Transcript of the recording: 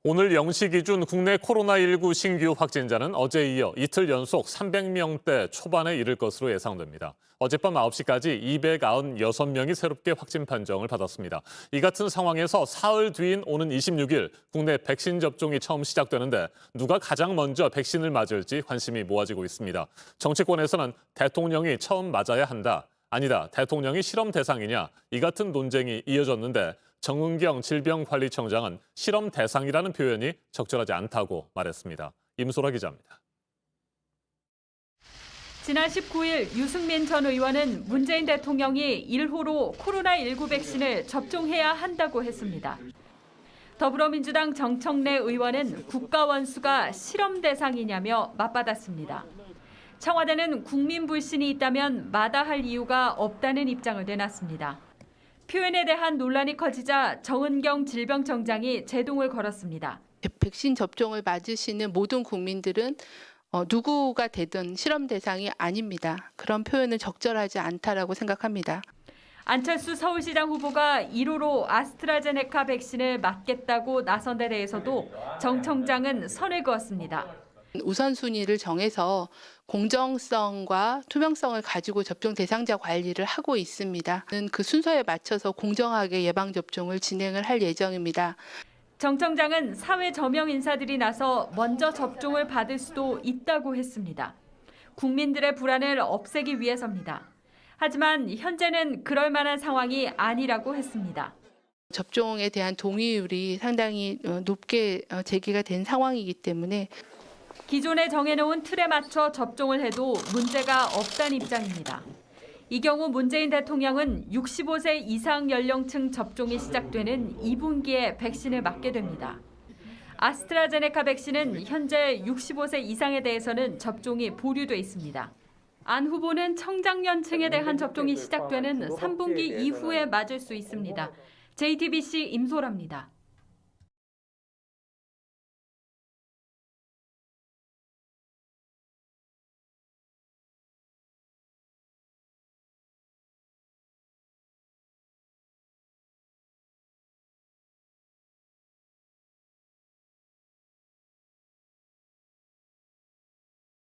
오늘 0시 기준 국내 코로나19 신규 확진자는 어제에 이어 이틀 연속 300명대 초반에 이를 것으로 예상됩니다. 어젯밤 9시까지 296명이 새롭게 확진 판정을 받았습니다. 이 같은 상황에서 사흘 뒤인 오는 26일 국내 백신 접종이 처음 시작되는데 누가 가장 먼저 백신을 맞을지 관심이 모아지고 있습니다. 정치권에서는 대통령이 처음 맞아야 한다. 아니다, 대통령이 실험 대상이냐, 이 같은 논쟁이 이어졌는데 정은경 질병관리청장은 실험 대상이라는 표현이 적절하지 않다고 말했습니다. 임소라 기자입니다. 지난 19일 유승민 전 의원은 문재인 대통령이 1호로 코로나19 백신을 접종해야 한다고 했습니다. 더불어민주당 정청래 의원은 국가 원수가 실험 대상이냐며 맞받았습니다. 청와대는 국민 불신이 있다면 마다할 이유가 없다는 입장을 내놨습니다. 표현에 대한 논란이 커지자 정은경 질병청장이 제동을 걸었습니다. 백신 접종을 맞으시는 모든 국민들은 누구가 되든 실험 대상이 아닙니다. 그런 표현은 적절하지 않다라고 생각합니다. 안철수 서울시장 후보가 1호로 아스트라제네카 백신을 맞겠다고 나선 데 대해서도 정 청장은 선을 그었습니다. 우선순위를 정해서 공정성과 투명성을 가지고 접종 대상자 관리를 하고 있습니다. 그 순서에 맞춰서 공정하게 예방접종을 진행을 할 예정입니다. 정 청장은 사회 저명 인사들이 나서 먼저 접종을 받을 수도 있다고 했습니다. 국민들의 불안을 없애기 위해서입니다. 하지만 현재는 그럴 만한 상황이 아니라고 했습니다. 접종에 대한 동의율이 상당히 높게 제기가 된 상황이기 때문에 기존에 정해놓은 틀에 맞춰 접종을 해도 문제가 없다는 입장입니다. 이 경우 문재인 대통령은 65세 이상 연령층 접종이 시작되는 2분기에 백신을 맞게 됩니다. 아스트라제네카 백신은 현재 65세 이상에 대해서는 접종이 보류돼 있습니다. 안 후보는 청장년층에 대한 접종이 시작되는 3분기 이후에 맞을 수 있습니다. JTBC 임소라입니다.